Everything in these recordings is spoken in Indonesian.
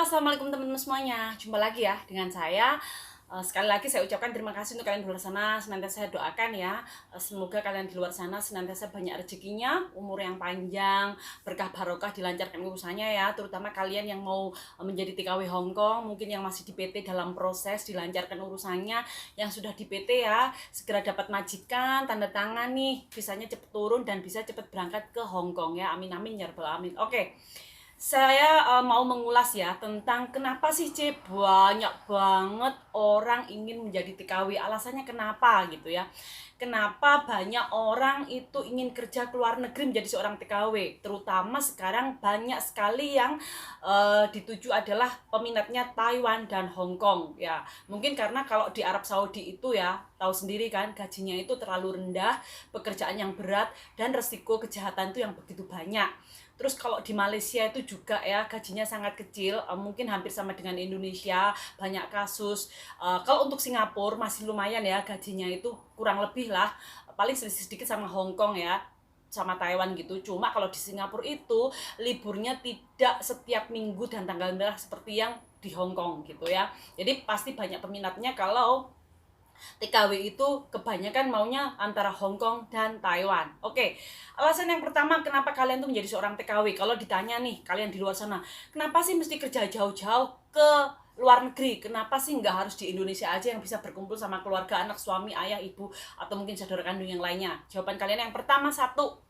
Assalamualaikum teman-teman semuanya. Jumpa lagi ya dengan saya. Sekali lagi saya ucapkan terima kasih untuk kalian di luar sana. Senantiasa saya doakan ya. Semoga kalian di luar sana senantiasa banyak rezekinya, umur yang panjang, berkah barokah, dilancarkan urusannya ya. Terutama kalian yang mau menjadi TKW Hongkong, mungkin yang masih di PT dalam proses dilancarkan urusannya. Yang sudah di PT ya, segera dapat majikan, tanda tangan nih, visanya cepet turun dan bisa cepet berangkat ke Hongkong ya. Amin amin ya rabbal alamin. Oke. Saya mau mengulas ya tentang kenapa sih banyak banget orang ingin menjadi TKW. Alasannya kenapa gitu ya. Kenapa banyak orang itu ingin kerja ke luar negeri menjadi seorang TKW. Terutama sekarang banyak sekali yang dituju adalah peminatnya Taiwan dan Hong Kong ya. Mungkin karena kalau di Arab Saudi itu ya, tahu sendiri kan, gajinya itu terlalu rendah, pekerjaan yang berat, dan resiko kejahatan itu yang begitu banyak. Terus kalau di Malaysia itu juga ya, gajinya sangat kecil, mungkin hampir sama dengan Indonesia, banyak kasus. Kalau untuk Singapura masih lumayan ya, gajinya itu kurang lebih lah, paling sedikit sama Hong Kong ya, sama Taiwan gitu. Cuma kalau di Singapura itu liburnya tidak setiap minggu dan tanggal merah seperti yang di Hong Kong gitu ya. Jadi pasti banyak peminatnya kalau TKW itu kebanyakan maunya antara Hong Kong dan Taiwan. Oke, alasan yang pertama kenapa kalian tuh menjadi seorang TKW. Kalau ditanya nih, kalian di luar sana, kenapa sih mesti kerja jauh-jauh ke luar negeri? Kenapa sih nggak harus di Indonesia aja yang bisa berkumpul sama keluarga, anak, suami, ayah, ibu, atau mungkin saudara kandung yang lainnya? Jawaban kalian yang pertama, satu,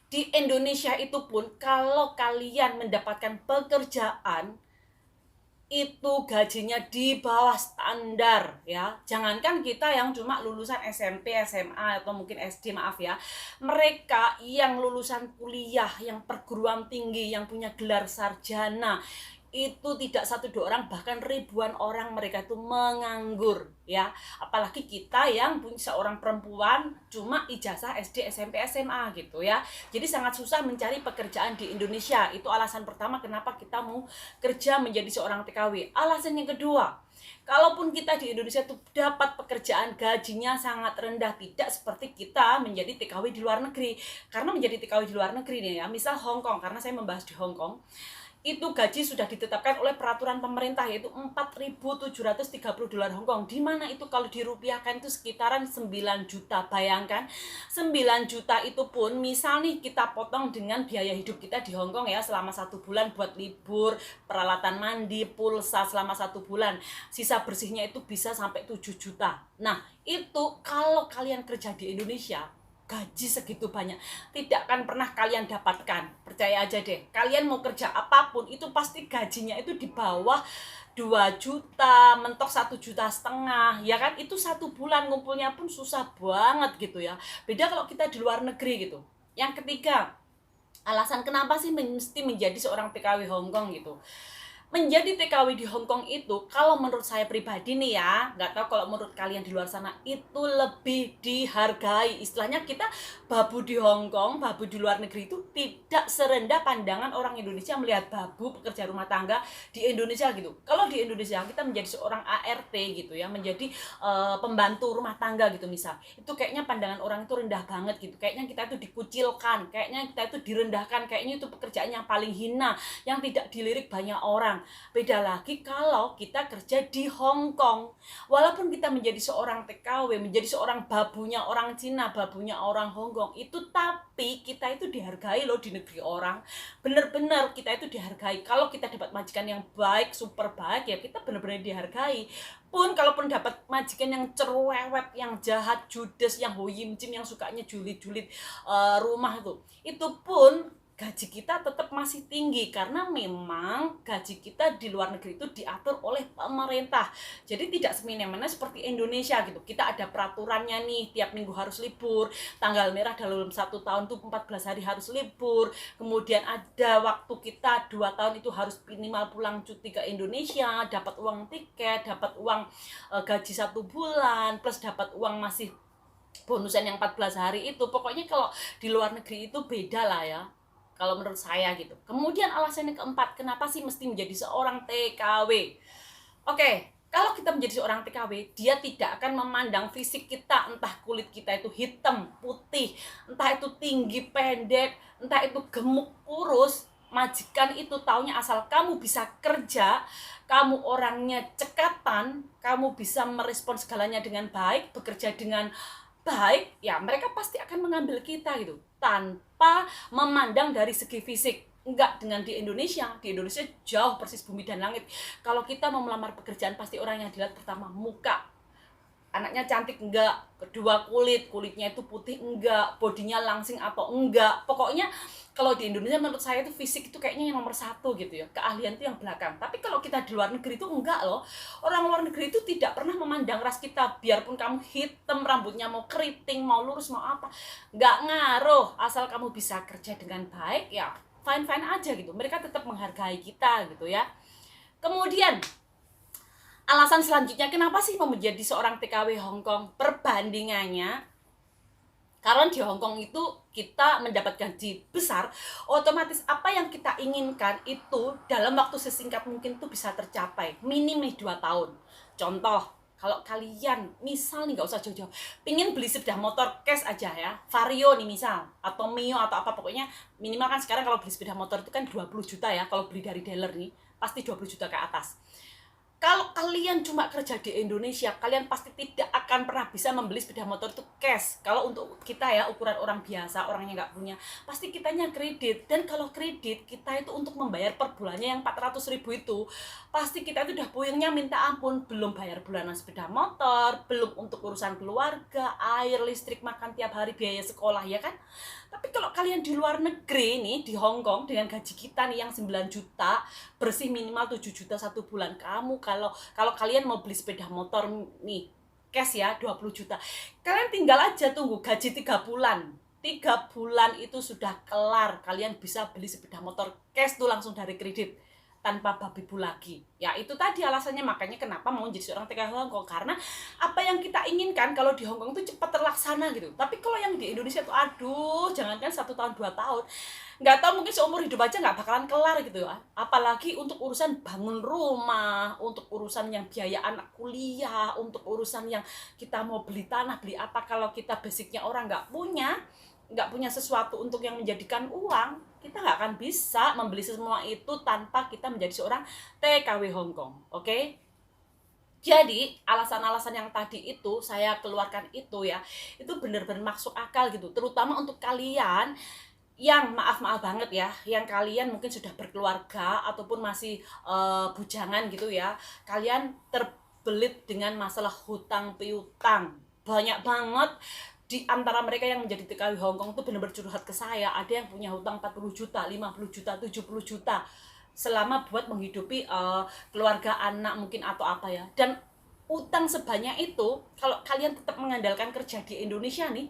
di Indonesia itu pun kalau kalian mendapatkan pekerjaan itu gajinya di bawah standar ya. Jangankan kita yang cuma lulusan SMP, SMA atau mungkin SD, maaf ya. Mereka yang lulusan kuliah, yang perguruan tinggi, yang punya gelar sarjana, itu tidak satu dua orang, bahkan ribuan orang mereka itu menganggur ya. Apalagi kita yang punya seorang perempuan cuma ijazah SD, SMP, SMA gitu ya. Jadi sangat susah mencari pekerjaan di Indonesia. Itu alasan pertama kenapa kita mau kerja menjadi seorang TKW. Alasan yang kedua, kalaupun kita di Indonesia tuh dapat pekerjaan, gajinya sangat rendah, tidak seperti kita menjadi TKW di luar negeri. Karena menjadi TKW di luar negeri nih ya, misal Hong Kong, karena saya membahas di Hong Kong, itu gaji sudah ditetapkan oleh peraturan pemerintah, yaitu 4.730 dolar Hong Kong, di mana itu kalau dirupiahkan itu sekitaran 9 juta. Bayangkan 9 juta itu pun misal nih kita potong dengan biaya hidup kita di Hong Kong ya selama 1 bulan buat libur, peralatan mandi, pulsa selama 1 bulan, sisa bersihnya itu bisa sampai 7 juta. Nah itu kalau kalian kerja di Indonesia, gaji segitu banyak tidak akan pernah kalian dapatkan. Percaya aja deh, kalian mau kerja apapun itu pasti gajinya itu di bawah 2 juta, mentok 1,5 juta ya kan. Itu 1 bulan ngumpulnya pun susah banget gitu ya. Beda kalau kita di luar negeri gitu. Yang ketiga, alasan kenapa sih mesti menjadi seorang TKW Hong Kong gitu. Menjadi TKW di Hong Kong itu, kalau menurut saya pribadi nih ya, nggak tahu kalau menurut kalian di luar sana, itu lebih dihargai. Istilahnya kita babu di Hong Kong, babu di luar negeri itu tidak serendah pandangan orang Indonesia melihat babu pekerja rumah tangga di Indonesia gitu. Kalau di Indonesia kita menjadi seorang ART gitu ya, menjadi pembantu rumah tangga gitu misal, itu kayaknya pandangan orang itu rendah banget gitu. Kayaknya kita itu dikucilkan, kayaknya kita itu direndahkan, kayaknya itu pekerjaan yang paling hina, yang tidak dilirik banyak orang. Beda lagi kalau kita kerja di Hong Kong. Walaupun kita menjadi seorang TKW, menjadi seorang babunya orang Cina, babunya orang Hong Kong, itu tapi kita itu dihargai loh di negeri orang. Bener-bener kita itu dihargai. Kalau kita dapat majikan yang baik, super baik, ya kita bener-bener dihargai. Pun kalaupun dapat majikan yang cerewet, yang jahat, judes, yang hoyim cim, yang sukanya julid-julid rumah itu pun gaji kita tetap masih tinggi karena memang gaji kita di luar negeri itu diatur oleh pemerintah. Jadi tidak semena-mena seperti Indonesia gitu. Kita ada peraturannya nih, tiap minggu harus libur, tanggal merah dalam 1 tahun tuh 14 hari harus libur. Kemudian ada waktu kita 2 tahun itu harus minimal pulang cuti ke Indonesia, dapat uang tiket, dapat uang gaji 1 bulan, plus dapat uang masih bonusan yang 14 hari itu. Pokoknya kalau di luar negeri itu beda lah ya, kalau menurut saya gitu. Kemudian alasan yang keempat, kenapa sih mesti menjadi seorang TKW? Oke, kalau kita menjadi seorang TKW, dia tidak akan memandang fisik kita, entah kulit kita itu hitam, putih, entah itu tinggi, pendek, entah itu gemuk, kurus. majikan itu taunya asal kamu bisa kerja, kamu orangnya cekatan, kamu bisa merespon segalanya dengan baik, bekerja dengan baik, ya mereka pasti akan mengambil kita gitu, tanpa memandang dari segi fisik. Enggak, dengan di Indonesia jauh persis bumi dan langit. Kalau kita mau melamar pekerjaan, pasti orang yang dilihat pertama muka, anaknya cantik enggak, kedua kulitnya itu putih enggak, bodinya langsing atau enggak. Pokoknya kalau di Indonesia menurut saya itu fisik itu kayaknya yang nomor satu gitu ya, keahlian itu yang belakang. Tapi kalau kita di luar negeri itu enggak loh. Orang luar negeri itu tidak pernah memandang ras kita, biarpun kamu hitam, rambutnya mau keriting, mau lurus, mau apa, enggak ngaruh, asal kamu bisa kerja dengan baik ya fine aja gitu. Mereka tetap menghargai kita gitu ya. Kemudian alasan selanjutnya kenapa sih mau menjadi seorang TKW Hongkong? Perbandingannya, karena di Hongkong itu kita mendapat gaji besar, otomatis apa yang kita inginkan itu dalam waktu sesingkat mungkin tuh bisa tercapai, minim 2 tahun. Contoh, kalau kalian misal nih, nggak usah jauh-jauh, pingin beli sepeda motor cash aja ya, Vario nih misal, atau Mio atau apa, pokoknya minimal kan sekarang kalau beli sepeda motor itu kan 20 juta ya, kalau beli dari dealer nih pasti 20 juta ke atas. Kalau kalian cuma kerja di Indonesia, kalian pasti tidak akan pernah bisa membeli sepeda motor itu cash. Kalau untuk kita ya, ukuran orang biasa, orang yang nggak punya, pasti kitanya kredit. Dan kalau kredit, kita itu untuk membayar per bulannya yang 400.000 itu, pasti kita itu udah puyengnya minta ampun. Belum bayar bulanan sepeda motor, belum untuk urusan keluarga, air, listrik, makan tiap hari, biaya sekolah, ya kan? Tapi kalau kalian di luar negeri nih, di Hongkong, dengan gaji kita nih yang 9 juta, bersih minimal 7 juta satu bulan, kamu kalau kalian mau beli sepeda motor nih cash ya 20 juta, kalian tinggal aja tunggu gaji 3 bulan. 3 bulan itu sudah kelar, kalian bisa beli sepeda motor cash tuh langsung dari kredit tanpa babi bu lagi. Ya itu tadi alasannya, makanya kenapa mau jadi seorang TKW Hongkong, karena apa yang kita inginkan kalau di Hongkong itu cepat terlaksana gitu. Tapi kalau yang di Indonesia tuh aduh, jangankan 1 tahun 2 tahun, nggak tahu mungkin seumur hidup aja nggak bakalan kelar gitu ya. Apalagi untuk urusan bangun rumah, untuk urusan yang biaya anak kuliah, untuk urusan yang kita mau beli tanah, beli apa, kalau kita basicnya orang nggak punya sesuatu untuk yang menjadikan uang, kita nggak akan bisa membeli semua itu tanpa kita menjadi seorang TKW Hongkong. Oke? Jadi alasan-alasan yang tadi itu saya keluarkan itu ya, itu benar-benar masuk akal gitu, terutama untuk kalian yang maaf banget ya, yang kalian mungkin sudah berkeluarga ataupun masih bujangan gitu ya, kalian terbelit dengan masalah hutang piutang. Banyak banget di antara mereka yang menjadi TKW Hongkong itu benar-benar curhat ke saya, ada yang punya hutang 40 juta, 50 juta, 70 juta selama buat menghidupi keluarga, anak mungkin atau apa ya. Dan utang sebanyak itu, kalau kalian tetap mengandalkan kerja di Indonesia nih,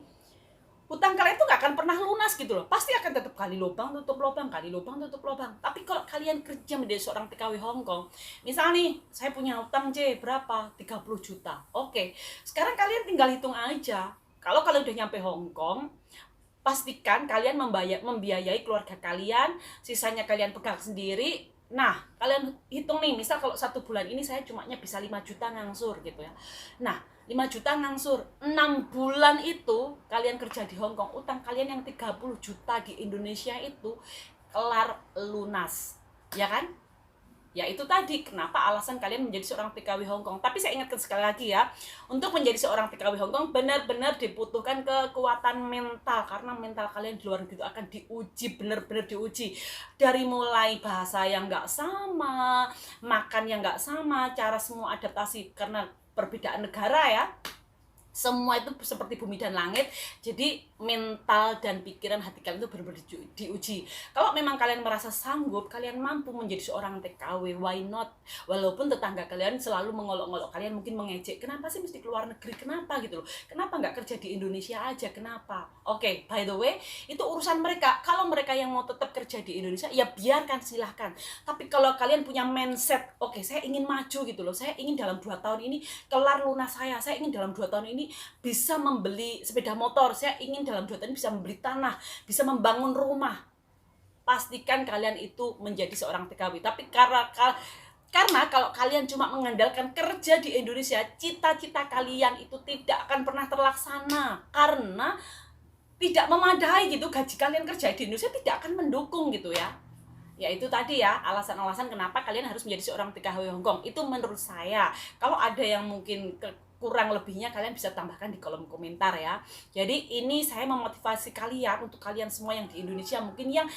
utang kalian tuh gak akan pernah lunas gitu loh. Pasti akan tetap kali lubang tutup lubang, kali lubang tutup lubang. Tapi kalau kalian kerja menjadi seorang TKW Hongkong, misal nih, saya punya utang berapa? 30 juta. Oke, sekarang kalian tinggal hitung aja. Kalau kalian udah nyampe Hongkong, pastikan kalian membiayai keluarga kalian, sisanya kalian pegang sendiri. Nah, kalian hitung nih, misal kalau 1 bulan ini saya cuma bisa 5 juta ngangsur gitu ya. Nah, 5 juta ngangsur, 6 bulan itu kalian kerja di Hongkong, utang kalian yang 30 juta di Indonesia itu kelar lunas, ya kan? Ya itu tadi kenapa alasan kalian menjadi seorang TKW Hongkong. Tapi saya ingatkan sekali lagi ya, untuk menjadi seorang TKW Hongkong benar-benar dibutuhkan kekuatan mental, karena mental kalian di luar negeri itu akan diuji, benar-benar diuji. Dari mulai bahasa yang nggak sama, makan yang nggak sama, cara semua adaptasi karena perbedaan negara ya. Semua itu seperti bumi dan langit. Jadi mental dan pikiran hati kalian itu benar-benar diuji. Kalau memang kalian merasa sanggup, kalian mampu menjadi seorang TKW, why not? Walaupun tetangga kalian selalu mengolok-olok kalian, mungkin mengejek, kenapa sih mesti keluar negeri, kenapa gitu loh, kenapa nggak kerja di Indonesia aja, kenapa? Oke, by the way, itu urusan mereka. Kalau mereka yang mau tetap kerja di Indonesia, ya biarkan, silahkan. Tapi kalau kalian punya mindset, oke, saya ingin maju gitu loh, saya ingin dalam 2 tahun ini kelar lunas saya ingin dalam 2 tahun ini bisa membeli sepeda motor, saya ingin dalam 2 tahun bisa membeli tanah, bisa membangun rumah. Pastikan kalian itu menjadi seorang TKW. Tapi karena kalau kalian cuma mengandalkan kerja di Indonesia, cita-cita kalian itu tidak akan pernah terlaksana, karena tidak memadai gitu, gaji kalian kerja di Indonesia tidak akan mendukung gitu ya. Yaitu tadi ya, alasan-alasan kenapa kalian harus menjadi seorang TKW Hongkong. Itu menurut saya. Kalau ada yang mungkin kurang lebihnya, kalian bisa tambahkan di kolom komentar ya. Jadi ini saya memotivasi kalian, untuk kalian semua yang di Indonesia mungkin yang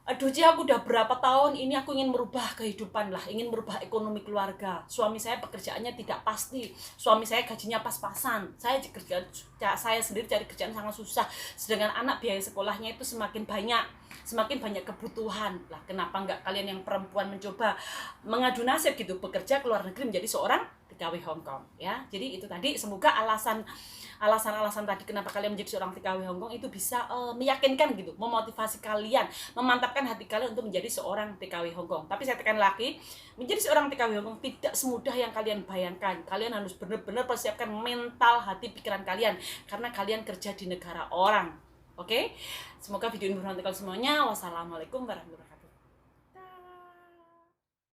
aduh Ci, aku udah berapa tahun ini aku ingin merubah kehidupan lah, ingin merubah ekonomi keluarga. Suami saya pekerjaannya tidak pasti, suami saya gajinya pas-pasan, saya sendiri cari kerjaan sangat susah, sedangkan anak biaya sekolahnya itu semakin banyak kebutuhan lah. Kenapa nggak kalian yang perempuan mencoba mengadu nasib gitu, bekerja ke luar negeri menjadi seorang TKW Hongkong ya. Jadi itu tadi, semoga alasan-alasan tadi kenapa kalian menjadi seorang TKW Hongkong itu bisa meyakinkan gitu, memotivasi kalian, memantapkan hati kalian untuk menjadi seorang TKW Hongkong. Tapi saya tekan lagi, menjadi seorang TKW Hongkong tidak semudah yang kalian bayangkan. Kalian harus benar-benar persiapkan mental, hati, pikiran kalian, karena kalian kerja di negara orang. Oke? Semoga video ini bermanfaat untuk kalian semuanya. Wassalamualaikum warahmatullahi wabarakatuh.